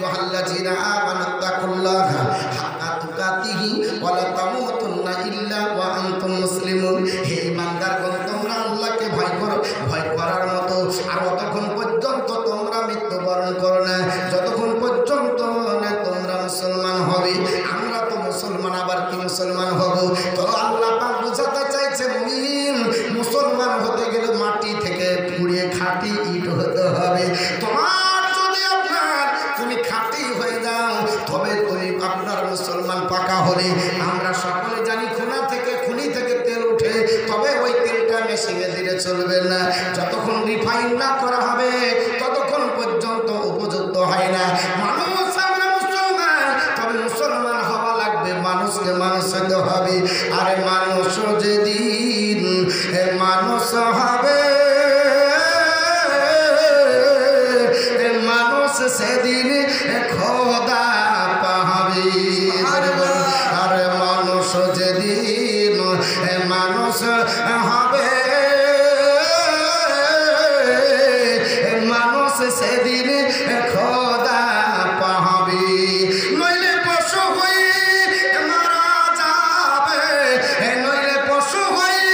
আইয়ুহাল্লাযীনা আমানুত্তাকুল্লাহা হাক্কা তুকাতিহি ওয়া লা তামুতুন্না ইল্লা ওয়া আনতুম মুসলিমুন। হে ঈমানদারগণ, তোমরা আল্লাহকে ভয় করো, ভয় করার মতো আর ততক্ষণ পর্যন্ত তোমরা মৃত্যুবরণ করো না যতক্ষণ পর্যন্ত না তোমরা মুসলমান হবে। আমরা তো মুসলমান, আবার কি মুসলমান হব? তো আল্লাহ পাক বোঝাতে চাইছে মুমিন, মুসলমান হতে গেলে মাটি থেকে পুড়িয়ে খাঁটি ইট হতে হবে। তোমার যদি তুমি খাঁটি হয়ে যাও তবে তুমি আপনার মুসলমান পাকা হলে। আমরা সকলে জানি খুনি থেকে তেল উঠে, তবে ওই তেলটা মেশিনে দিলে চলবে না। যতক্ষণ রিফাইন না করা হবে ততক্ষণ পর্যন্ত উপযুক্ত হয় না মানুষ। আমরা মুসলমান, তবে মুসলমান হওয়া লাগবে, মানুষকে মানুষ হতে হবে। আরে মানুষ যেদিন মানুষ হবে, মানুষ সেদিন খোদা পাবে। আরে মানুষ যেদিন মানুষ হবে, মানুষ সেদিন খোদা পাবে। নইলে পশু হয়ে মারা যাবে, নইলে পশু হয়ে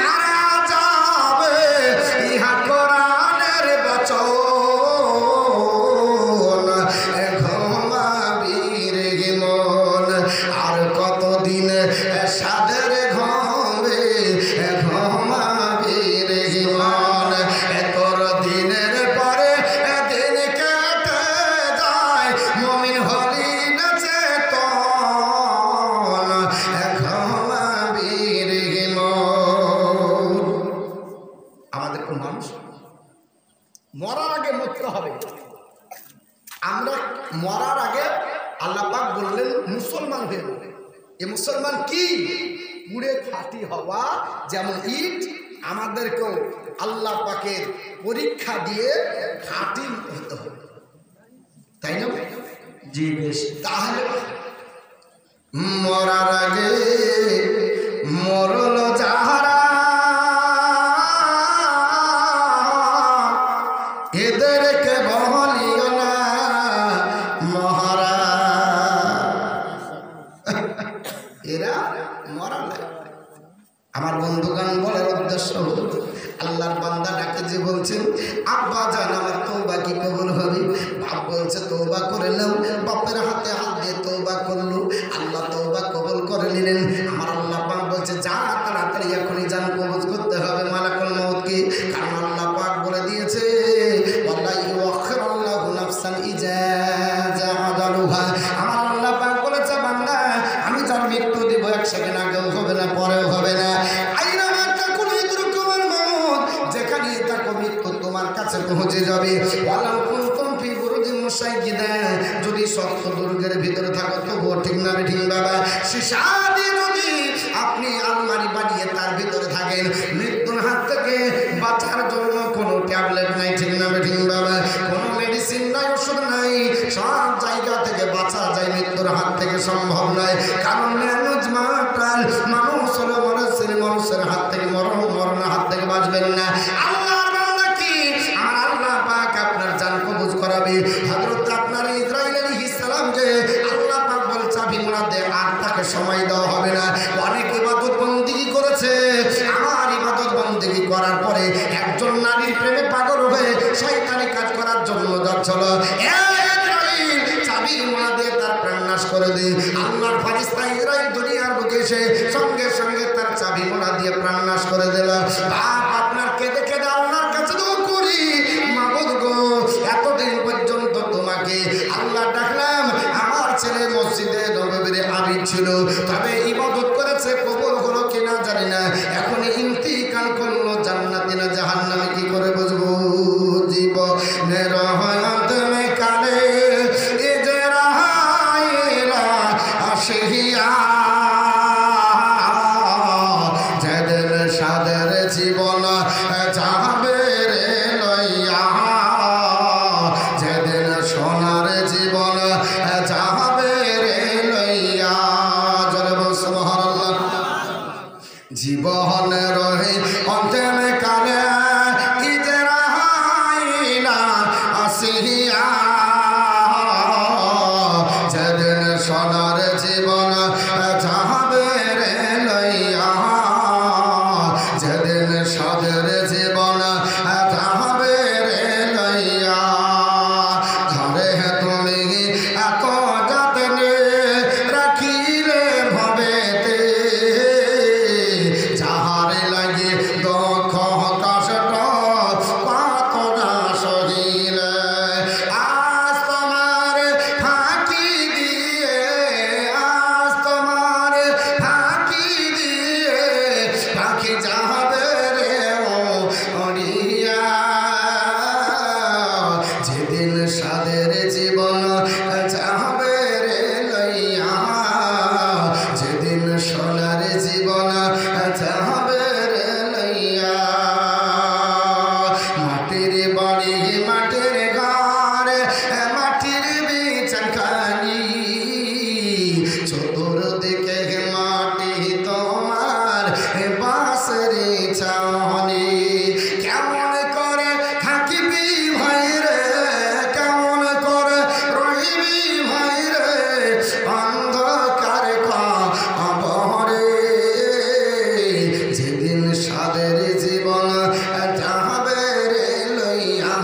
মারা যাবে। ইহা কোরআনের বচন, ঘুমাবির মন। আর কতদিন সাদের ঘুমে ঘুমাবির মন। তোর দিনের পরে দিন কেটে যায়, মুমিন হলি না চেতন, ঘুমাবির মন। আমাদের কোন মানুষ মরার আগে মরতে হবে। আমরা মরার আগে আল্লাহ পাক বললেন মুসলমান হয়ে যাবে। এই মুসলমান কি? পুড়ে খাঁটি হওয়া। যেমন ইট, আমাদেরকেও আল্লাহ পাকের পরীক্ষা দিয়ে খাঁটি হতে হবে, তাই না? জি বেশ। তাহলে মরার আগে মরল যাহারা, এদেরকে বলিও না মহারা। এরা মরা লাগবে। আমার বন্ধুগান বলার উদ্দেশ্য হল, আল্লাহর বান্দা ডাকে যে বলছেন আব্বা জান আমার তওবা কি কবুল হবে? বাপ বলছে তওবা করে নাও। বাপের হাতে হাত দিয়ে তওবা করলো, আল্লাহ তওবা কবুল করে নিলেন। আমার আল্লাহ পাক বলছে যা তাড়াতাড়ি এখনই জান কবজ করতে হবে মালাকুল মউতকে। কারণ আল্লাহ পাক বলে দিয়েছে ওয়াল্লাহি ইউআখিরুল্লাহু নাফসান ইজা জাআ আজালুহা। আমার আল্লাহ পাক বলেছে বান্দা আমি যার মৃত্যু দিব 1 সেকেন্ড আগেও হবে না, পরেও হবে না। আইনামা তাকুনু ইদরুকুমুল মাউত, যেখানে থাকো মৃত্যু তোমার কাছে পৌঁছে যাবে। ওয়ালাউ কুনতুম ফি বুরুজিন মুশাইয়্যিদা, যদি শক্ত দুর্গের ভিতরে থাকো তবুও ঠিক না ঠিক বাবা। সীসা দিয়ে যদি আপনি আলমারি বানিয়ে তার ভিতরে থাকেন, মৃত্যুর হাত থেকে বাঁচার জন্য কোনো ট্যাবলেট নাই, ঠিক না ঠিক বাবা? কোনো মেডিসিন নাই, ওষুধ নাই, সব জায়গা থেকে বাঁচা যায়, মৃত্যুর হাত থেকে সম্ভব নয়। কারণ মানুষ হলো মানুষের হাত থেকে মরণের হাত থেকে বাঁচবেন না। আল্লাহর বান্দা কি আমার আল্লাহ পাক আপনার জান কবজ করাবে। হযরত আপনার ইসরাঈল আলাইহিস সালামকে আল্লাহ পাক বলে চাবি মোড়া দে, আর তাকে সময় দেওয়া হবে না। অনেক ইবাদত বন্দেগী করেছে, আমার ইবাদত বন্দেগী করার পরে একজন নারীর প্রেমে পাগল হয়ে শয়তানি কাজ করার জন্য যাচ্ছিল। চাবি মোড়া দিয়ে তার প্রাণ নাশ করে দে। আল্লাহর ফেরেশতা ইসরাঈল দুনিয়ার বুকে এসে সঙ্গে সঙ্গে তার চাবি মোড়া দিয়ে প্রাণ নাশ করে দিল। বাপ আপনার কেঁদে কেঁদে আল্লাহর কাছে দোয়া করি, মাবুদ গো এতদিন পর্যন্ত তোমাকে আল্লাহ ডাকলাম, আমার ছেলে মসজিদে নববীর আবিদ ছিল, তবে ইবাদত করেছে, কবুল হলো কিনা জানি না। এখন ইন্তিকাল করলো, জান্নাতি না জাহান্নামে কি করে বুঝবো? জীবনের রহমতে কালে এ যে রাহাইলা আসিয়া, যাদের সাদের জীবন যাবে রে লইয়া, যেদিন সোনার জীবন যাবে রে লইয়া। জোরে বল সুবহানাল্লাহ। জীবন রহে অন্তেম কালে ইজরাইলা আসিয়া, জীবন যাবে রে লইয়া মাটির বাড়ি মাটির ঘর মাটির বিছানাখানি চতুর্দিকে মাটি তোমার বাঁশের ছাউনি কেমন করে থাকিবি ভাই রে কেমন করে রহিবি ভাই রে অন্ধকার কবরে যেদিন সাদের জীবন যাবে রে লইয়া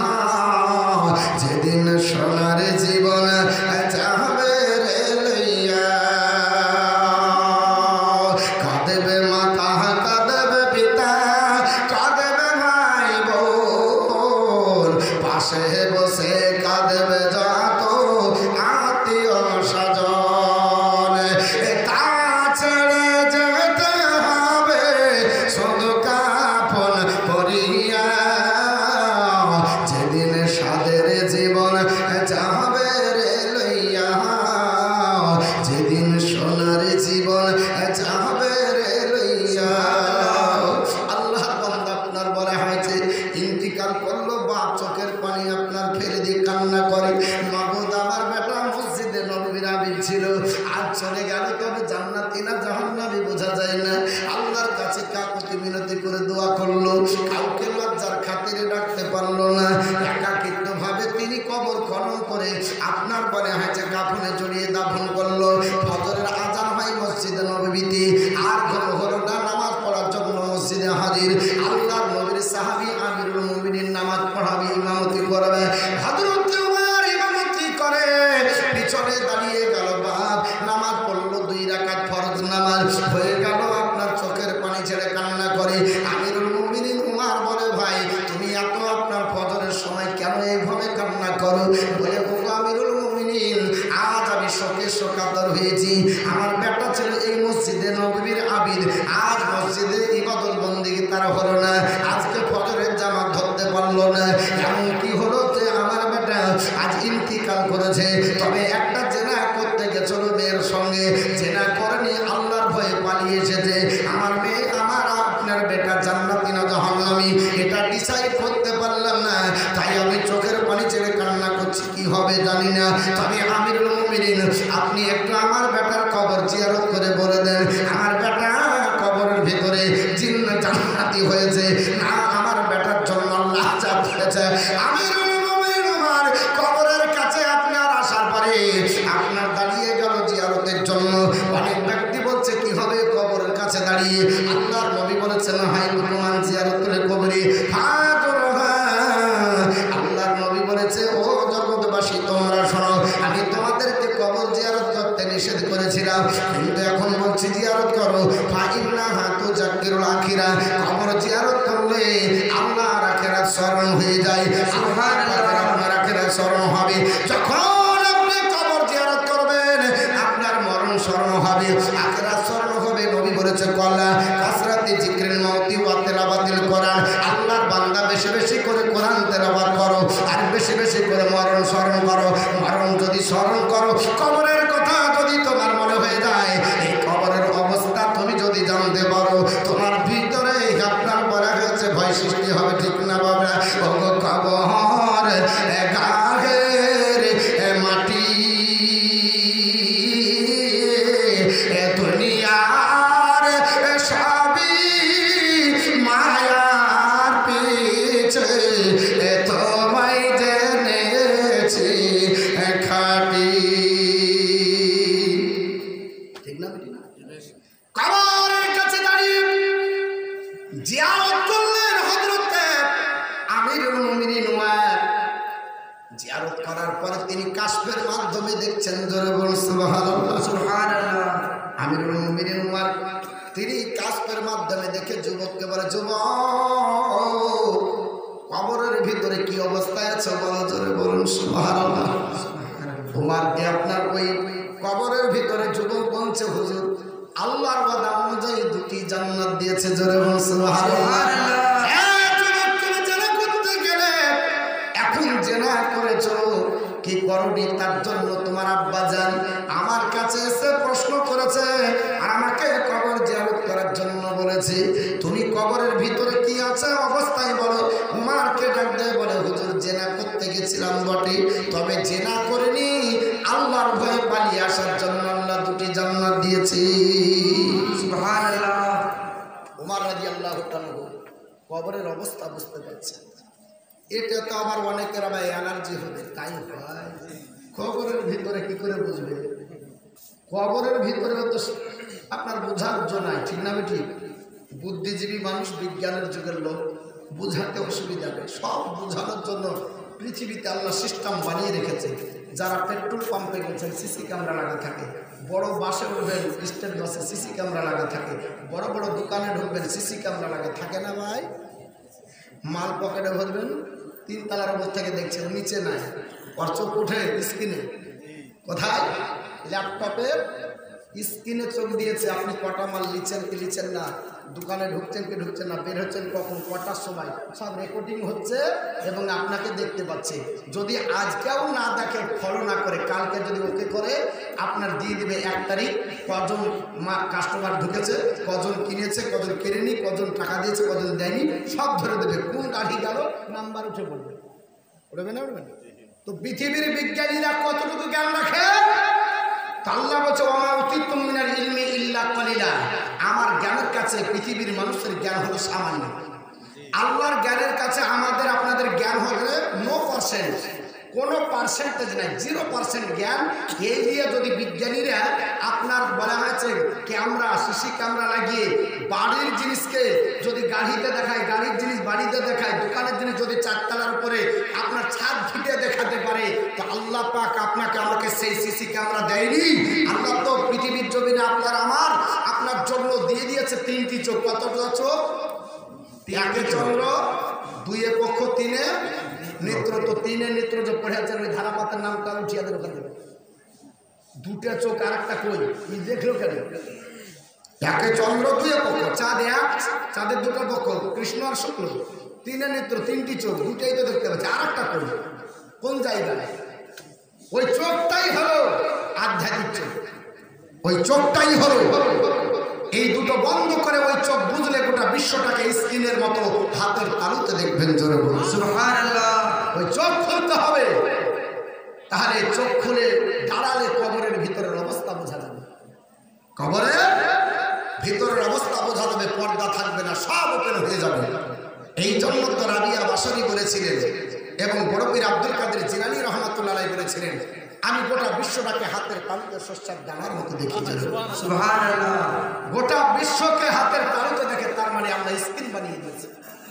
যেদিন সোনার জীবন যাবে রে লইয়া কাঁদবে মাতা কাঁদবে পিতা কাঁদবে ভাই বোন পাশে বসে কাঁদবে যত আত্মীয় স্বজন তা ছেড়ে যেতে হবে শুধু কাফন পরিয়া যেদিন সাদের জীবন যাবে রে লইয়া যেদিন সোনার জীবন যাবে রে লইয়া আল্লাহর বান্দা আপনার বলা হয়েছে ইন্তিকাল করলো বাপ চোখের পানি আপনার ফেলে দিয়ে কান্না করে মাবুদ আমার বেটা মসজিদে নববীর আবির ছিল আজ চলে গেল তবে জান্নাতি না জাহান্নামী বোঝা যায় না আল্লাহর কাছে কাকুতি মিনতি করে দোয়া করলো কাউকে লজ্জার খাতিরে রাখতে পারলো না একাকিত্ব ভাবে তিনি কবর খনন করে আপনার বলে হয়েছে কাফনে জড়িয়ে দাফন করলো ফজরের আজান হয় মসজিদে নববীতে আর ঘন হলো না নামাজ পড়ার জন্য মসজিদে হাজির আল্লাহর নবীর সাহাবী আমিরুল মুমিনিন নামাজ পড়াবে ইমামতি করবে হযরত ওমর ইমামতি করে পিছনে দাঁড়িয়ে গেল বাপ নামাজ পড়লো 2 রাকাত ফরজ নামাজ হয়ে গেল আপনার চোখের পানি ছেড়ে কান্না করে আমিরুল মুমিনিন ওমর বলে ভাই তুমি এত আপনার ফজরের সময় কেন এইভাবে কান্না করো বলে ওগো আমিরুল মুমিনিন আজ আমি শোকে শোকাতর হয়েছি আমার বেটা ছিল এই মসজিদে নববীর আবিদ আজ মসজিদে ইবাদত বন্দেগী তার হলো না আজকে ফজরের জামাত ধরতে পারলো না এমন কি হলো যে আমার বেটা আজ ইন্তিকাল করেছে তবে একটা জেনা করতে গেছিল মেয়ের সঙ্গে জেনা করেনি আল্লাহর ভয়ে পালিয়ে এসেছে আমার মেয়ে আমার আপনার বেটা জান্নাতি না জাহান্নামী এটা ডিসাইড করতে পারলাম না তাই আমি চোখের পানি ছেড়ে কান্না করছি কি হবে জানি না তবে আমিরুল মুমিনিন আপনি একটু আমার বেটার কবর জিয়ারত করে বলে দেন আমার বেটা কবরের ভিতরে জিন্ন জান্নাতি হয়েছে না আমার বেটার জন্য আল্লাহ চাপ দিয়েছে আমিরুল মুমিনিন আমার কবরের কাছে আপনার আসার পরে আপনার দাঁড়িয়ে গেল জিয়ারতের জন্য অনেক ব্যক্তি বলছে কি হবে কবরের কাছে দাঁড়িয়ে আল্লাহর নবী বলেছেন হাই মুসলমান জিয়ারত করে কবরে আল্লাহর নবী বলেছে ও জগৎবাসী তোমরা শোনো আমি তোমাদেরকে কবর জিয়ারত করতে নিষেধ করেছিলাম কিন্তু এখন বলছি জিয়ারত করো ফাইন্নাহা তুযাক্কিরুল আখিরা কবর জিয়ারত করলে আল্লাহর আখিরাত স্মরণ হয়ে যায় সুবহানাল্লাহ আপনার আখিরাত স্মরণ হবে যখন আপনি কবর জিয়ারত করবেন আপনার মরণ স্মরণ হবে আখিরাত স্মরণ হবে নবী বলেছে কল্লা কাসরাতি জিকরিল মাউতি ওয়া তিলাওয়াতিল কোরআন আল্লাহর বান্দা বেশি বেশি করে কোরআন তেলাওয়াত করো আর বেশি বেশি করে মরণ স্মরণ করো মরণ যদি স্মরণ করো কবরের কথা যদি তোমার মনে হয়ে যায় এই কবরের অবস্থা তুমি যদি জানতে পারো তোমার ভিতরে আপনার বলা হয়েছে ভয় সৃষ্টি হবে ঠিক না বাবা ও কবর গাহের মাটি দুনিয়ার সবই মায়ার পিছে তোমায় জেনেছি খাটি ঠিক না কবরের কাছে দাঁড়িয়ে জিয়ারত করলেন হযরত আমিরুল মুমিনিন ওমর জিয়ারত করার পরে তিনি কাশফের মাধ্যমে দেখছেন জোরে বলুন সুবহানাল্লাহ সুবহানাল্লাহ আমিরুল মুমিনিন ওমর তিনি কাশফের মাধ্যমে দেখে যুবককে বলে যুবক কবরের ভিতরে কি অবস্থায় আছে বলো জোরে বলুন সুবহানাল্লাহ ওমর কে আপনার ওই কবরের ভিতরে যুবক বলছে হুজুর আল্লাহর ওয়াদা অনুযায়ী দুটি জান্নাত দিয়েছে জোরে বলুন সুবহানাল্লাহ এখন জেনা করেছো কি করনি তার জন্য তোমার আব্বা জান আমার কাছে এসে প্রশ্ন করেছে আর আমাকে কবর জিয়ারত বলেছে, তুমি কবরের ভিতরে কি আছে অবস্থায় বলো। উমারকে ডাক দেয়, বলে হুজুর জেনা করতে গেছিলাম বটে, তবে জেনা করিনি, আল্লাহর ভয়ে পালিয়ে আসার জন্য আল্লাহ দুটি জান্নাত দিয়েছে। সুবহানাল্লাহ। উমর রাদিয়াল্লাহু তাআলা কবরের অবস্থা বুঝতে পারছে। এটা তো আবার অনেকের আবার এনার্জি হবে, তাই হয়। কবরের ভিতরে কি করে বুঝবে? কবরের ভিতরে তো আপনার বোঝার জন্য নাই, ঠিক না বেটি? বুদ্ধিজীবী মানুষ, বিজ্ঞানের যুগের লোক, বুঝাতে অসুবিধা নেই। সব বোঝানোর জন্য পৃথিবীতে আল্লাহ সিস্টেম বানিয়ে রেখেছে। যারা পেট্রোল পাম্পে গেছেন সিসি ক্যামেরা লাগা থাকে, বড় বাসে উঠবেন স্টেট বাসে সিসি ক্যামেরা লাগা থাকে, বড় বড় দোকানে ঢুকবেন সিসি ক্যামেরা লাগা থাকে না ভাই? মাল পকেটে ভরবেন, 3 তলার উপর থেকে দেখছেন নিচে নাই, ওর চোখ উঠে স্ক্রিনে। কোথায়? ল্যাপটপে স্ক্রিনে চোখ দিয়েছে, আপনি কটা মাল লিখছেন কি লিখছেন না, দোকানে ঢুকছেন কি ঢুকছেন না, বের হচ্ছেন কখন, কটার সময়, সব রেকর্ডিং হচ্ছে এবং আপনাকে দেখতে পাচ্ছে। যদি আজকেও না দেখে, ফলো না করে, কালকে যদি ওকে করে, আপনার দিয়ে দেবে 1 তারিখ, কজন কাস্টমার ঢুকেছে, কজন কিনেছে, কজন কেনেনি, কজন টাকা দিয়েছে, কজন দেয়নি, সব ধরে দেবে। কোন গাড়ি গেল নাম্বার উঠে পড়বে। উঠবে না? উঠবে না? তো পৃথিবীর বিজ্ঞানীরা কতটুকু জ্ঞান রাখে? আল্লাহ বলছে, ওয়া উতিতুম মিনাল ইলমি ইল্লা কালিলা। আমার জ্ঞানের কাছে পৃথিবীর মানুষের জ্ঞান হলো সামান্য। আল্লাহর জ্ঞানের কাছে আমাদের আপনাদের জ্ঞান হবে 9%, কোনো পার্সেন্টেজ নাই, 0% জ্ঞান। এই দিয়ে যদি বিজ্ঞানীরা আপনার বলা হয়েছে ক্যামেরা, সিসি ক্যামেরা লাগিয়ে বাড়ির জিনিসকে যদি গাড়িতে দেখায়, গাড়ির জিনিস বাড়িতে দেখায়, দোকানের জিনিস যদি 4 তলার উপরে আপনার ছাদ ফিটে দেখাতে পারে, তো আল্লাহ পাক আপনাকে আমাকে সেই সিসি ক্যামেরা দেয়নি? আল্লাহ তো পৃথিবীর জমিনে আপনার জন্য দিয়ে দিয়েছে 3টি চোখ। কতটা চোখ? 1 চন্দ্র, 2 পক্ষ, 3 নেত্র। তো 3 নেত্র যে পড়ে আছেন ওই ধারাপাতের নামটা উঠিয়ে দেবে ওখান থেকে। 2টা চোখ আর একটা কই, কি দেখলো কেন? 1 চন্দ্র, 2 পক্ষ, চাঁদ 1, চাঁদের 2টা পক্ষ, কৃষ্ণ আর শুক্ল, 3 নেত্র, 3টি চোখ, 2টাই তো দেখতে পাচ্ছে, আর একটা কই কোন জায়গায়? ওই চোখটাই হলো আধ্যাত্মিক চোখ, ওই চোখটাই হলো। এই দুটো বন্ধ করে ওই চোখ বুঝলে গোটা বিশ্বটাকে স্ক্রিনের মতো হাতের তালুতে দেখবেন। জোরে বলুন সুবহানাল্লাহ। ওই চোখ খুলতে হবে, তাহলে চোখ খুলে দাঁড়ালে কবরের ভিতরের অবস্থা বোঝা যাবে। কবরের ভিতরের অবস্থা বোঝা যাবে, পর্দা থাকবে না, সব ওপেন হয়ে যাবে। এই জন্য তো রাবিয়া বাসারি বলেছিলেন এবং বড় পীর আব্দুল কাদের জিলানী রহমাতুল্লাহ আলাইহি বলেছিলেন, আমি গোটা বিশ্বটাকে হাতের তালুতে শস্যের দানার মতো দেখি। সুবহানাল্লাহ। গোটা বিশ্বকে হাতের তালুতে দেখে, তার মানে আমরা স্ক্রিন বানিয়ে দিয়েছি,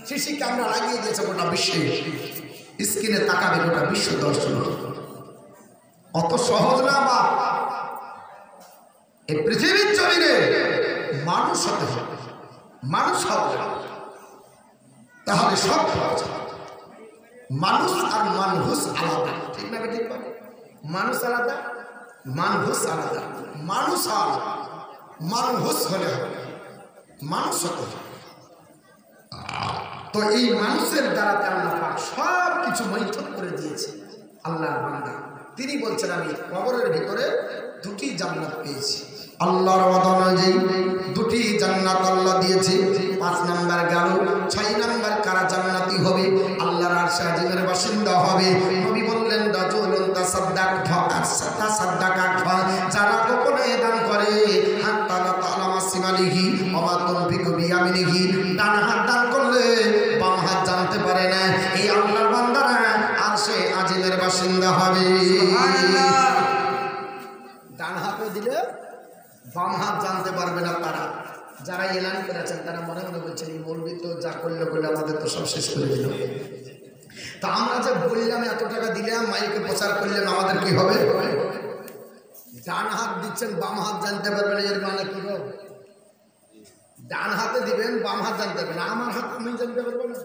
সিসি ক্যামেরা লাগিয়ে দিয়েছে গোটা বিশ্বে। স্ক্রিনে তাকাবে গোটা বিশ্ব দর্শন। অত সহজ না বাপ। এই পৃথিবীর জমিনে মানুষ হতে হবে, মানুষ হবে, তাহলে সব পাওয়া যাবে। মানুষ আর মানহুস আলাদা, ঠিক না? ঠিক পাবে। মানুষ আলাদা, মানহুস আলাদা। মানুষ আর মানহুস হলে হবে, মানুষ হতে হবে। তো এই মানুষের দ্বারা আল্লাহ পাক সব কিছু বৈঠক করে দিয়েছে। আল্লাহর বান্দা তিনি বলছেন, আমি কবরের ভিতরে 2টি জান্নাত পেয়েছি। আল্লাহর ওয়াদা অনুযায়ী 2টি জান্নাত আল্লাহ দিয়েছে। 5 নাম্বার গেল, 6 নাম্বার কারা জান্নাতি হবে? আল্লাহর আরশে আজিমের বাসিন্দা হবে। নবী বললেন, রাজুলুন তাসাদ্দাকা, যারা গোপনে দান করে, হাত্তা লা তা'লামা শিমালিহি ওয়া মা তুনফিকু বিয়ামিনিহি, ডান হাত দান করলে বাম হাত জানতে পারে না। এই আল্লাহর বান্দারা আরশে আজিমের বাসিন্দা হবে। সুবহানাল্লাহ। ডান হাতে দিলে বাম হাত জানতে পারবে না তারা। যারা এলান করেছেন তারা মনে মনে বলছেন, এই মৌলবি তো যা করলে আমাদের তো সব শেষ করে দিল। তা আমরা যে বললাম এত টাকা দিলাম, মাইকে প্রচার করলাম, আমাদের কি হবে? ডান হাত দিচ্ছেন, বাম হাত জানতে পারবেন, এর মানে কি হবে? ডান হাতে দিবেন, বাম হাত জানতে পারবেন, আমার হাত আমি জানতে পারবো না।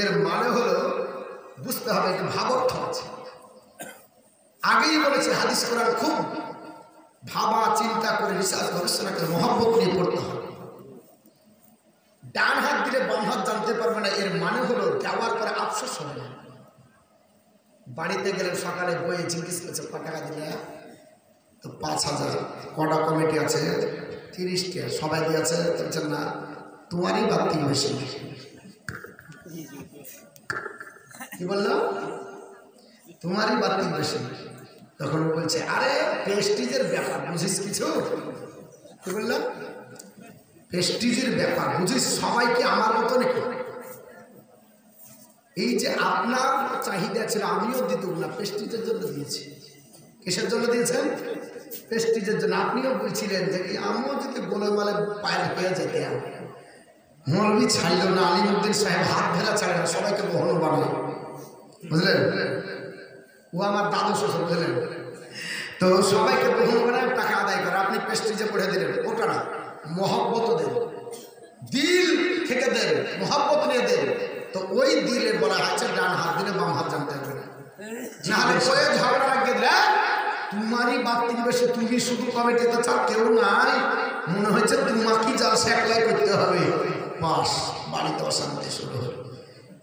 এর মানে হলো বুঝতে হবে, এটা ভাবার্থ আছে। আগেই বলেছে হাদিস কোরআন খুব ভাবা চিন্তা করে রিসার্চ গবেষণা করে মহব্বত নিয়ে পড়তে হবে। ডান হাত দিলে বাম হাত জানতে পারবে না, এর মানে হলো দেওয়ার পরে আফসোস হবে না। বাড়িতে গেলে সকালে বইয়ে জিজ্ঞেস করছে, 5 টাকা দিলে? তো 5000। কটা কমিটি আছে? 30 টাকা সবাই দিয়েছে, বলছেন না তোমারই বাড়তি বেশি। কি বললো? তোমারই বাড়তি বেশি। তখন বলছে আরে প্রেস্টিজের ব্যাপার বুঝিস কিছু? কি বললো? প্রেস্টিজের ব্যাপার বুঝিস, সবাইকে আমার মতো নাকি? এই যে আপনার চাহিদা ছিল আমিও দিত না, প্রেস্টিজের জন্য দিয়েছি। কিসের জন্য দিয়েছেন? প্রেস্টিজের জন্য। আপনিও বলছিলেন যে আমিও যদি গোলমালে পায়ের হয়ে যেতাম। মৌলবি ছাড়ল না, আলিমুদ্দিন সাহেব হাত ধরা ছাড়ে না, সবাইকে বহন বানায়, বুঝলেন? ও আমার দাদু শ্বশুর, বুঝলেন? তো সবাইকে বহন বানায়, টাকা আদায় করে। আপনি প্রেস্টিজে পড়ে দিলেন, ওটা না, মহব্বত দেন, দিল থেকে দেন, মহব্বত নিয়ে দেন। তো ওই দিলে বলা হচ্ছে ডান হাত দিলে বাম হাত জানতে হবে না, নাহলে পরে ঝগড়া লাগিয়ে দিলে তোমারই বাড়তি বেশি, তুমি শুধু কমিটিতে চাও, কেউ নাই, মনে হচ্ছে তোমাকেই জালসা একলাই করতে হবে, বাস বাড়িতে অশান্তি শুরু হল।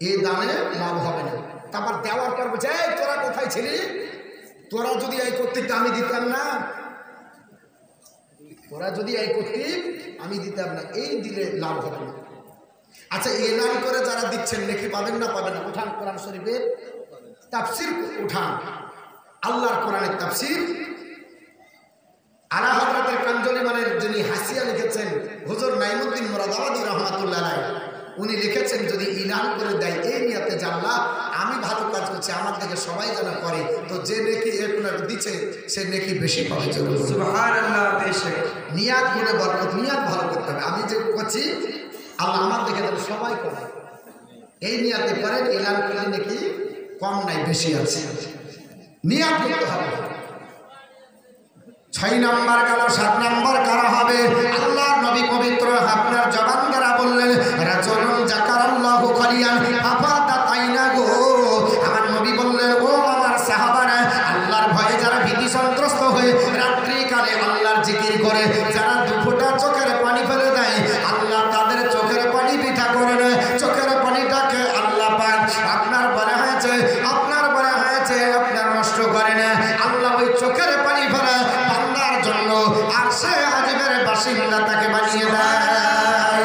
এই দানে লাভ হবে না। তারপর দেওয়ার পর বলছে এই তোরা কোথায় ছিলি, তোরা যদি এই কর্তৃক আমি দিতাম না, তোরা যদি এই কর্তৃক আমি দিতাম না, এই দিলে লাভ হবে না। আচ্ছা এলান করে যারা দিচ্ছেন নেকি পাবেন না পাবেন না? উঠান কোরআন শরীফের তাফসীর উঠান, আল্লাহর কোরআনের তাফসীর। আলা হযরতের কাঞ্জলি মানের যিনি হাসিয়া লিখেছেন হুজুর নাইমুদ্দিন মুরাদাবাদী রাহমাতুল্লাহ আলাইহি, উনি লিখেছেন যদি ইলান করে দেয় এই নিয়তে যে আল্লাহ আমি ভালো কাজ করছি, আমার থেকে সবাই যেন করে, তো যে নেকি আপনার দিচ্ছে সে নেকি বেশি পাবে। সুবহানাল্লাহ। বেশি নিয়াত করে বরকত, নিয়াত ভালো করতে হবে। আমি যে করছি আল্লাহ আমার দেখে যেন সবাই করে, এই নিয়াতে করেন। ইলান করলে নাকি কম নাই বেশি আছে, নিয়াত করতে হবে। 6 নম্বর গেল, 7 নম্বর কারা হবে? আল্লাহর নবী পবিত্র আপনার জবান দ্বারা বললেন রাজুলুন যাকারাল্লাহু খালিয়ান আফাদাত আইনাহু। আমার নবী বললেন ও আমার সাহাবারা, আল্লাহর ভয়ে যারা ভীতি সন্ত্রস্ত হয়ে রাত্রি কালে আল্লাহর জিকির করে, যারা দুফোঁটা চোখের পানি ফেলে দেয়, আল্লাহ তাদের চোখের পানি পিঠা করে নেয়। চোখের পানিটাকে আল্লাহ পাক আপনার বলা হয়েছে, আপনার বলা হয়েছে আপনার নষ্ট করে না। আল্লাহ ওই চোখের পানি ফেলা বান্দার জন্য আর সে আজমের বাসিন্দা তাকে বানিয়ে দেয়।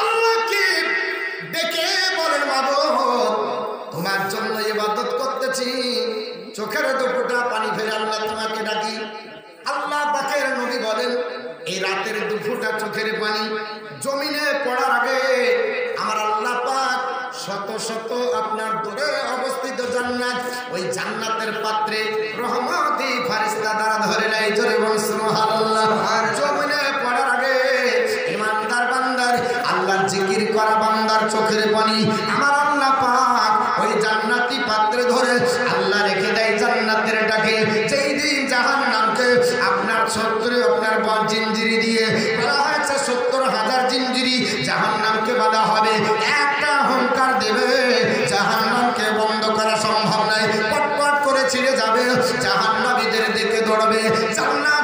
আল্লাহকে ডেকে বলেন মাবুদ তোমার জন্য ইবাদত করতেছি, চোখের দুফোঁটা পানি ফেলে আল্লাহ তোমাকে ডাকি। আল্লাহ পাকের নবী বলেন এই রাতের দুফোঁটা চোখের পানি জমিনে পড়ার আগে আমার আল্লাহ পাক শত শত আপনার দূরে অবস্থিত জান্নাত, ওই জান্নাতের পাত্রে রহমতি ফেরেশতা দ্বারা ধরে নেয়। জোরে বলুন সুবহানাল্লাহ। আর জমিনে পড়ার আগে ইমানদার বান্দার আল্লাহর জিকির করা বান্দার চোখের পানি আমার আল্লাহ পাক ওই জান্নাতি পাত্রে ধরে আল্লাহ রেখে দেয় জান্নাতের ডাকে। যেই দিন জাহান্নামকে আপনার 70 আপনার জিনজিরি দিয়ে বলা হয়েছে 70,000 জিনজিরি জাহান্নামকে বাঁধা হবে, একটা হুঙ্কার দেবে, জাহান্নামকে বন্ধ করা সম্ভব নয়, পটপট করে ছিঁড়ে যাবে, জাহান্নামীদের দিকে দৌড়বে,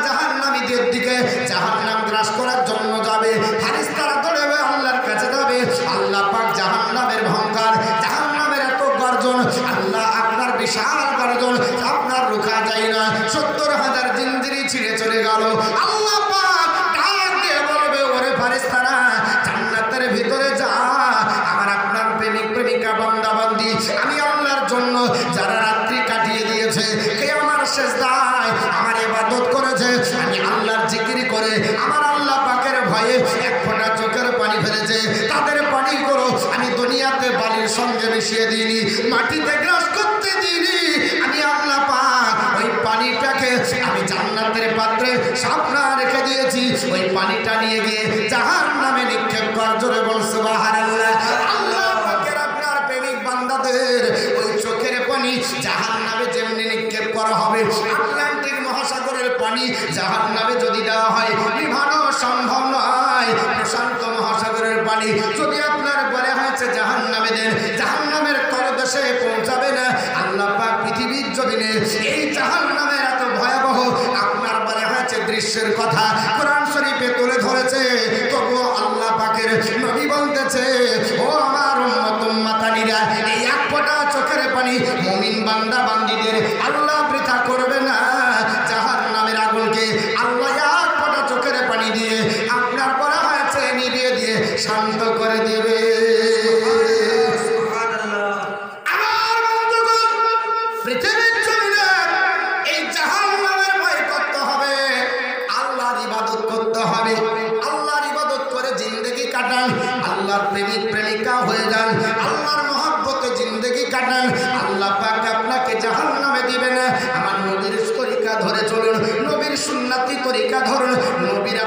জাহান্নামীদের দিকে জাহান্নাম গ্রাস করার জন্য যাবে, ফেরেশতারা দৌড়বে আল্লাহর কাছে যাবে। আল্লাহ পাক জাহান্নামের ভয়ঙ্কর, জাহান্নামের এত গর্জন, আল্লাহ আপনার বিশাল গর্জন আপনার রোখা যায় না। 70,000 জিনজিরি ছিঁড়ে চলে গেল। আল্লাহ পাক ডাক দিয়ে বলবে ওরে ফেরেশতারা জান্নাতের ভিতরে যা, আমার আপনার প্রেমিক প্রেমিকা বান্দা বান্দি আমি আল্লাহর জন্য যারা রাত্রি কাটিয়ে দিয়েছে, কে আমার সেজদায় আমার ইবাদত করেছে, আমি আল্লাহর জিকির করে আমার আল্লাহ পাকের ভয়ে এক ফোঁটা চোখের পানি ফেলেছে, তাদের পানিগুলো আমি দুনিয়াতে বালির সঙ্গে মিশিয়ে দিইনি, মাটিতে গ্রাস করতে দিইনি, আমি আল্লাহ পাক ওই পানিটাকে আমি জান্নাতের পাত্রে সাবনা রেখে দিয়েছি, ওই পানিটা নিয়ে গিয়ে জাহান্নামে নিক্ষেপ কর। জোরে বল সুবহানাল্লাহ। আল্লাহ পাকের আপনার প্রেমিক বান্দাদের ওই চোখের পানি জাহান্নামে যেমনি নিক্ষেপ করা হবে, আটলান্টিক মহাসাগরের পানি জাহান্নামে যদি দেওয়া হয় নিভানো সম্ভব নয়। প্রশান্ত মহাসাগরের পানি যদি আপনার বলে হয়েছে জাহান্নামীদের জাহান্নামের তলদেশে পৌঁছাবে না, আল্লাহ পাক পৃথিবীর জমিনে এই জাহান্নামের এত ভয়াবহ আপনার বলে হয়েছে দৃশ্যের কথা কোরআন শরীফে তুলে ধরেছে, তবুও আল্লাহ পাকের নবী বলতেছে ও আমার উম্মত উম্মাতানিরা, এই এক ফোঁটা চোখের পানি মুমিন বান্দা বান্দীদের আল্লাহ বৃথা করবে না। জাহান্নামের আগুনকে আল্লাহ এক ফোঁটা চোখের পানি দিয়ে শান্ত করে দেবে। পৃথিবীর জমিনে এই জাহান্নামের ভয় করতে হবে, আল্লাহর ইবাদত করতে হবে। আল্লাহর ইবাদত করে জিন্দেগি কাটান, আল্লাহর প্রেমিক প্রেমিকা হয়ে যান, আল্লাহর মহব্বতে জিন্দেগি কাটান। আল্লাহ পাক আপনাকে জাহান্নামে দিবে না। আমার নবীর তরিকা ধরে চলুন, নবীর সুন্নতি তরিকা ধরুন, নবীর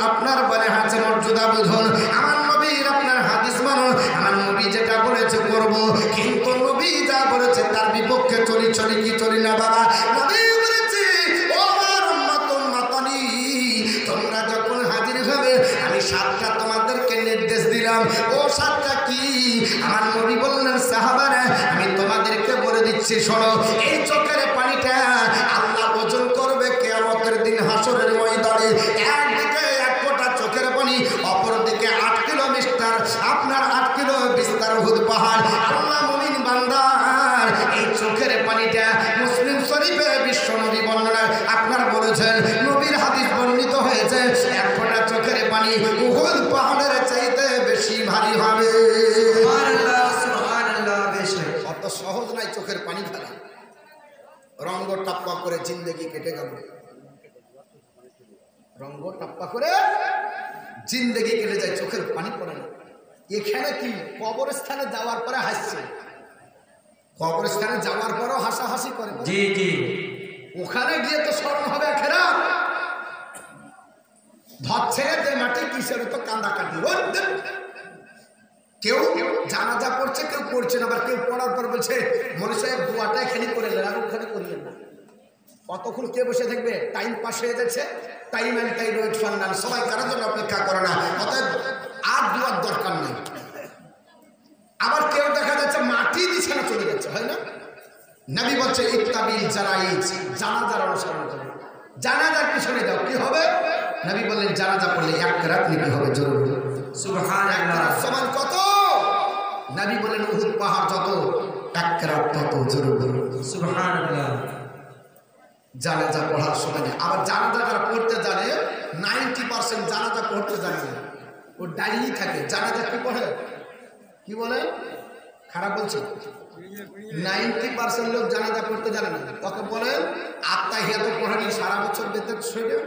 আপনার বলে হাতে মর্যাদা বুঝুন, আমার নবীর আপনার হাদিস মানুন। আমার নবী যেটা বলেছে করব, কিন্তু নবী যা বলেছে তার বিপক্ষে চলি কি চলি না বাবা। নবী বলেছে ও আমার উম্মত উম্মতানি, তোমরা যখন হাজির হবে আমি 7টা তোমাদেরকে নির্দেশ দিলাম। ও 7টা কি? আমার নবী বললেন সাহাবারা আমি তোমাদেরকে বলে দিচ্ছি শোনো। এই চোখের পানিটা আল্লাহ ওজন করবে কিয়ামতের দিন হাসরের ময়দানে। একদিকে 1 ফোঁটা চোখের পানি, অপর দিকে 8 কিলো মিস্টার আপনার 8 কিলো বিস্তার উহুদ পাহাড়। আল্লাহ মুমিন বান্দার এই চোখের পানিটা মুসলিম শরীফে বিশ্ব নবী বর্ণনা আপনার বলেছেন, নবীর হাদিস বর্ণিত হয়েছে 1 ফোঁটা চোখের পানি উহুদ পাহাড়ের চাইতে বেশি ভারী হবে। সুবহানাল্লাহ সুবহানাল্লাহ। বেশি অত সহজ নাই চোখের পানি ফেলা। রঙ্গ টাপ্পা করে জিন্দেগি কেটে গেল, রঙ্গ টাপ্পা করে জিন্দেগি কেটে যায়, চোখের পানি পড়ে না। এখানে কি কবরস্থানে যাওয়ার পরে হাসছে, কবরস্থানে যাওয়ার পরও হাসাহাসি করে। জি জি, ওখানে গিয়ে তো স্মরণ হবে আখিরাত। ধরছে যে মাটি কিসের তো কান্দা কাটি। কেউ জানাজা পড়ছে, কেউ পড়ছে না, আবার কেউ পড়ার পর বলছে মনে সাহেব দোয়াটা এখানে করে নেন, আর ওখানে করিলেন না। কতক্ষণ কে বসে থাকবে? টাইম পাস হয়ে যাচ্ছে। Time and time wait for none. সবাই কারোর জন্য অপেক্ষা করে না, অতএব আর দোয়ার দরকার নেই। আবার কেউ দেখা যাচ্ছে মাটি বিছানা চলে যাচ্ছে, হয় না? নবী বলছে ইত্তাবিল জানাইজ, জানাজার অনুসরণ করো, জানাজার পিছনে যাও। কি হবে? নবী বললেন জানাজা পড়লে 1 রাত নেকি হবে। জরুর সুবহানাল্লাহ। সমান কত? নবী বলেন উহুদ পাহাড় যত, 1 রাত তত। জরুর সুবহানাল্লাহ। জানাজা পড়ার সময় নেই। আবার জানাজা যারা পড়তে জানে 90% জানাজা পড়তে জানে না, ও দাঁড়িয়ে থাকে। জানাজা কি পড়ে? কি বলে? খারাপ বলছে। 90% লোক জানাজা পড়তে জানে না। ওকে বলেন আত্মাহিয়াত পড়েনি, সারা বছর বেতন শিখে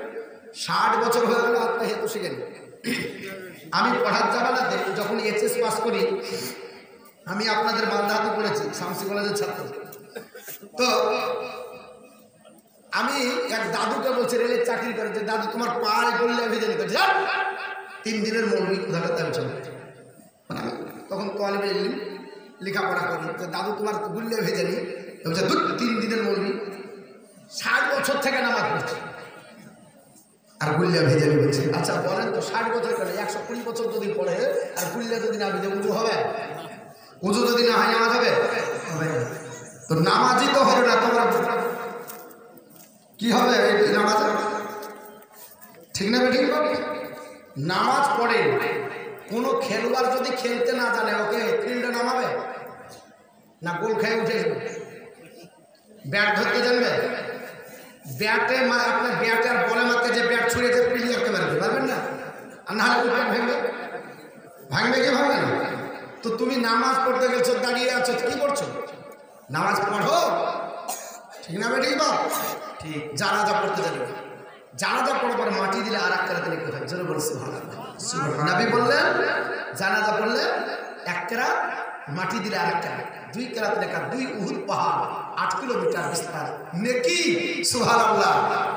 60 বছর হয়ে গেল আত্মাহিয়াত শিখেনি। আমি পড়ার জামানাতে যখন এইচএস পাস করি, আমি আপনাদের মালদাতে পড়েছি, শামসি কলেজের ছাত্র। তো আমি এক দাদুকে বলছি, রেলের চাকরি করে, যে দাদু তোমার পায়ে গড়লে ভেজে নিতে 3 দিনের মৌলবি কোথাকার দাবি চলে। মানে আমি তখন তোয়ালিবে লেখাপড়া করি, তো দাদু তোমার গুল্লে ভেজে নি, 3 দিনের মৌলবি। 60 বছর থেকে নামাজ পড়ছে আর গুল্লা ভেজে নি বলছে। আচ্ছা বলেন তো 60 বছর কেন? 120 বছর যদি পড়ে আর গুল্লা যদি না ভেজে উজু হবে? উজু যদি না হয় নামাজ হবে? তো নামাজই তো হলো না, তোমার কি হবে নামাজ? ঠিক না ঠিক? নামাজ পড়ে কোনো খেলোয়াড় যদি খেলতে না জানে, ওকে ফিল্ডে নামাবে না? গোল খেয়ে উঠে আসবে। ব্যাট ধরতে জানবে? ব্যাটে আপনার ব্যাটে আর বলে মারতে যে ব্যাট ছুঁড়েছে প্লেয়ারকে মারবে, পারবেন না? আর না হলে ব্যাট ভাঙবে, ভাঙবে কি ভাঙবে না? তো তুমি নামাজ পড়তে গেছো, দাঁড়িয়ে আছো, কি করছো? নামাজ পড়ো, ঠিক না ঠিক? বা ঠিক। জানাজা পড়তে জানবে, জানাজা পড়ার পর মাটি দিলে আর 1 রাত লিখতে হয়। জোরে বলছে নবী বললেন জানাজা পড়লে 1 রাত, মাটি দিলে আর 1 রাত, 2 রাত লেখা। 2 উহুদ পাহাড় 8 কিলোমিটার বিস্তার নেকি। সুবহানাল্লাহ,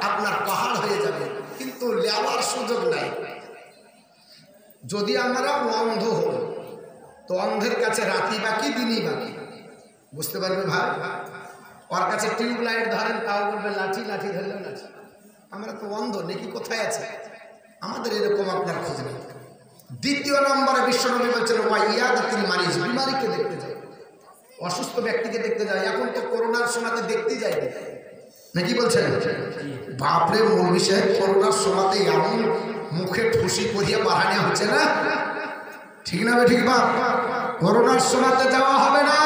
আপনার পাহাড় হয়ে যাবে, কিন্তু লেওয়ার সুযোগ নাই। যদি আমরা অন্ধ হই, তো অন্ধের কাছে রাতি বাকি দিনই বাকি, বুঝতে পারবে ভাই? ওর কাছে টিউবলাইট ধরেন, তাও বলবে লাঠি, লাঠি ধরলেও লাঠি। আমরা তো অন্ধ, নেকি কোথায় আছে? আমাদের এরকম আপনার খোঁজ নেই। 2 নম্বরে বিশ্বনবী বলছেন ওয়া ইয়াদাতিল মারিজ, বিমারিকে দেখতে যায়, অসুস্থ ব্যক্তিকে দেখতে যায়। এখন তো করোনার সময়তে দেখতে যায় নাকি বলছেন? বাপরে মৌলভী সাহেব, করোনার সময়তে এমন মুখে ঠুসি করিয়া বাড়ানো হচ্ছে না, ঠিক না ঠিক? বাপ করোনার সময়তে যাওয়া হবে না,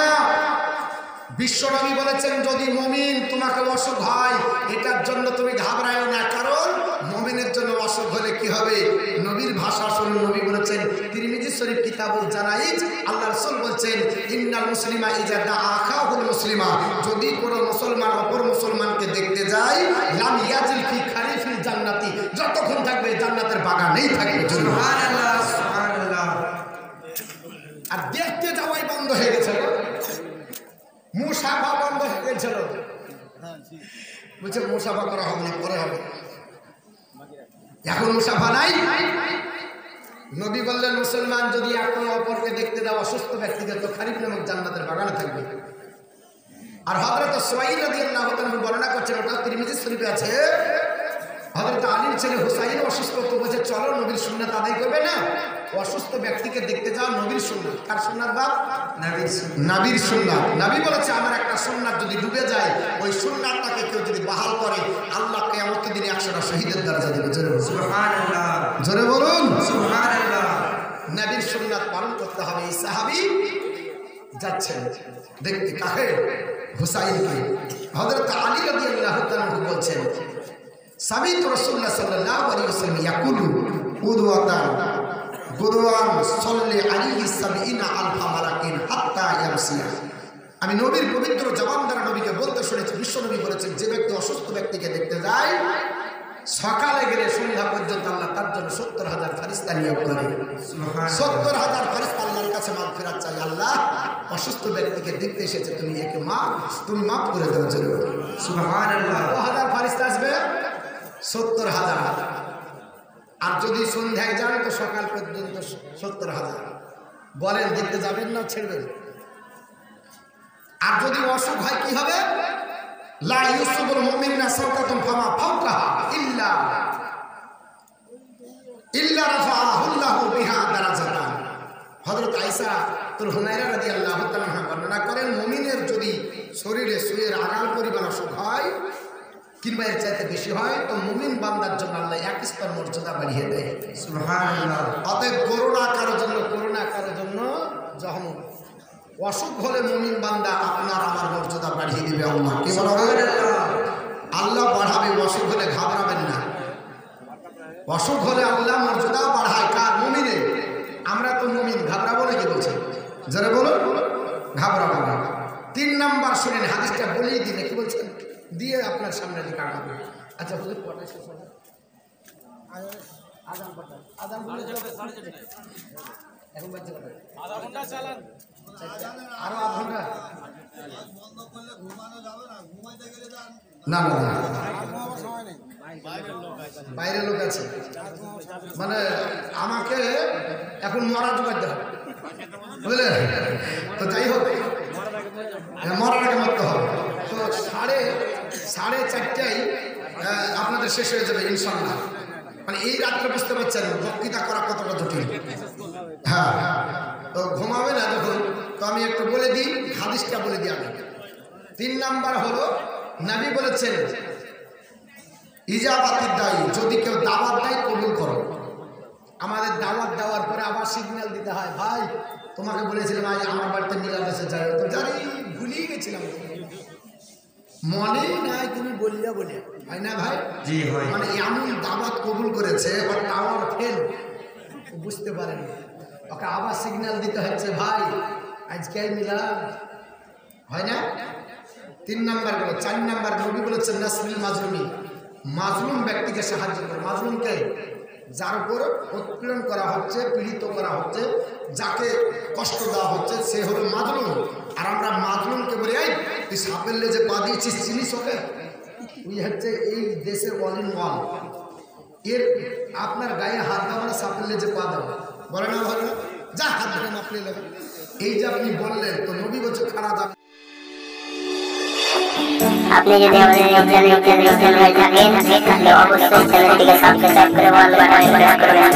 বিশ্বনবী বলেছেন যদি মুমিন তোমাকে অসুখ হয় এটার জন্য তুমি ঘাবড়ায়ো না, কারণ মুমিনের জন্য অসুখ হলে কি হবে? নবীর ভাষা শুনুন, নবী বলেছেন তিরমিজি শরীফ কিতাবুল জানাইজ, আল্লাহ রাসূল বলেন ইন্নাল মুসলিমা ইজা দাআ আখাহুল মুসলিমা, যদি কোনো মুসলমান অপর মুসলমানকে দেখতে যায় লাম ইয়াজিল ফি খারিফিল জান্নাতি, যতক্ষণ থাকবে জান্নাতের বাগানেই থাকবে। সুবহানাল্লাহ সুবহানাল্লাহ। আর দেখতে যাওয়াই বন্ধ হয়ে গেছে, মুসাফা বন্ধ হয়ে গেছিল। বলছে মুসাফা করা হবে না, পরে হবে, এখন মুসাফা নাই। নবী বললেন মুসলমান যদি একে অপরকে দেখতে দাও অসুস্থ ব্যক্তিকে, তো খারিফ নামক জান্নাতের বাগানে থাকবে। আর হযরত সুয়াইদ রাদিয়াল্লাহু তাআলা বর্ণনা করছেন, ওটা তিরমিজি শরীফে আছে, হযরত আলীর ছেলে হুসাইন অসুস্থ, তো বলছে চলো নবীর সুন্নাত আদায় করবে না, অসুস্থ ব্যক্তিকে দেখতে যাও নবীর সুন্নাত। কার সুন্নাত বাপ? নবীর সুন্নাত। নবী বলেছে আমার একটা সুন্নাত যদি ডুবে যায়, ওই সুন্নাতটাকে কেউ যদি বহাল করে আল্লাহ কিয়ামতের দিনে 100টা শহীদের দরজা দেবে। জোরে বলুন সুবহানাল্লাহ, জোরে বলুন সুবহানাল্লাহ। নবীর সুন্নাত পালন করতে হবে। এই সাহাবী যাচ্ছেন দেখতে কাকে? হুসাইনকে। হযরত আলী রাদিয়াল্লাহু তাআলা বলছেন সামি'তু রাসূলুল্লাহ সাল্লাল্লাহু আলাইহি ওয়াসাল্লাম ইয়াকুলু উদওয়াতান গুদওয়ান সাল্লি আলাইহি 70 আলফা মালাকিন হাত্তা ইয়ামসিয়া। আমি নবীর পবিত্র জবান দ্বারা নবীকে বলতে শুনেছি, বিশ্বনবী বলেছেন যে ব্যক্তি অসুস্থ ব্যক্তিকে দেখতে যায় সকালে গেলে সন্ধ্যা পর্যন্ত আল্লাহ তার জন্য 70,000 ফেরেশতা নিয়োগ করে। 70,000 ফেরেশতা আল্লাহর কাছে মাগফিরাত চাই, আল্লাহ অসুস্থ ব্যক্তিকে দেখতে এসেছে, তুমি একে তুমি মাফ করে দাও। সুবহানাল্লাহ। 1,000 ফেরেশতা আসবে, 70,000। আর যদি সন্ধ্যায় যান তো সকাল পর্যন্ত 70,000। বলেন দেখতে যাবেন না ছেড়বেন? আর যদি অসুখ হয় কি হবে? লা ইউসিবুল মুমিনা সাওকাতুন ফামা ফাওকাহা ইল্লা রাফাআহুল্লাহু বিহা দারাজাতান। হযরত আয়েশা হুনায়রা রাদিয়াল্লাহু তাআলা বর্ণনা করেন মুমিনের যদি শরীরে সুয়ের আগাল পরিমাণ অসুখ হয় কিংবা এর চাইতে বেশি হয় তো মুমিন বান্দার জন্য আল্লাহ এক স্তর মর্যাদা বাড়িয়ে দেয়। সুবহানাল্লাহ। অতএব করোনা কারোর জন্য জহম। অসুখ হলে মুমিন বান্দা আপনার আমার মর্যাদা বাড়িয়ে দিবে আল্লাহ। কি বলেন? আল্লাহ বাড়াবে। অসুখ হলে ঘাবড়াবেন না। অসুখ হলে আল্লাহ মর্যাদা বাড়ায় কার? মুমিনে। আমরা তো মুমিন, ঘাবড়াবো না? কি বলছেন? যারা বলুন ঘাবড়াবো না। 3 নাম্বার শুনেন, হাদিসটা বলেই দিলে কি বলছেন দিয়ে আপনার সামনে দিকে আগাবে। আচ্ছা হুজুর কটা শেষ হবে? আজান কটা? আজান বলে এখন বাজে কটা? আধা ঘন্টা চালান, আরো আধা ঘন্টা। না না না, বাইরের লোক আছে, মানে আমাকে এখন মরা জোগাড়তে হবে, বুঝলে? তো যাই হোক, মরার আগে মরতে হবে। তো 4:30টায় আপনাদের শেষ হয়ে যাবে ইনশাআল্লাহ। মানে এই রাত্রে বুঝতে পারছেন বক্তৃতা করা কতটা জটিল। হ্যাঁ, তো ঘুমাবে না যখন, তো আমি একটু বলে দিই, হাদিসটা বলে দিই আমি। 3 নাম্বার হলো নবী বলেছেন ইজাবাতির দায়ী, যদি কেউ দাওয়াত দেয় কবুল করো। আমাদের দাওয়াত দেওয়ার পরে আবার সিগন্যাল দিতে হয়, ভাই তোমাকে বলেছিলাম ভাই আমার বাড়িতে মিলাদ আছে, যাই তো জানি ভুলিয়ে গেছিলাম, মনেই নাই তুমি বলিয়া হয় না ভাই? জি ভাই। মানে এমন দাওয়াত কবুল করেছে ওর টাওয়ার ফেল, বুঝতে পারেন, ওকে আবার সিগন্যাল দিতে হচ্ছে, ভাই আজকে মিলাদ হয় না? 3 নাম্বার গেল। 4 নাম্বার নবী বলেছেন নাসরুল মাজলুমি, মাজলুম ব্যক্তিকে সাহায্য করে। মাজলুমকে যার উপর উৎপীড়ন করা হচ্ছে, পীড়িত করা হচ্ছে, যাকে কষ্ট দেওয়া হচ্ছে সে হলো মাজলুম। আর আমরা মাজলুমকে বলি এই তুই সাপের লেজে পা দিয়েছিস, চিনিস ওকে? ওই হচ্ছে এই দেশের অল ইন ওয়ান। এর আপনার গায়ে হাত দেওয়া মানে সাপের লেজে পা দেওয়া, বলে না? বলে না? যা হাত ধরে মাপলে নেবে। এই যে আপনি বললেন, তো নবী বলছে খারাপ যাবে। আপনি যদি আমাদের নতুন হয়ে থাকেন তাহলে অবশ্যই চ্যানেলটিকে সাবস্ক্রাইব করে অল বাটনে ক্লিক করবেন।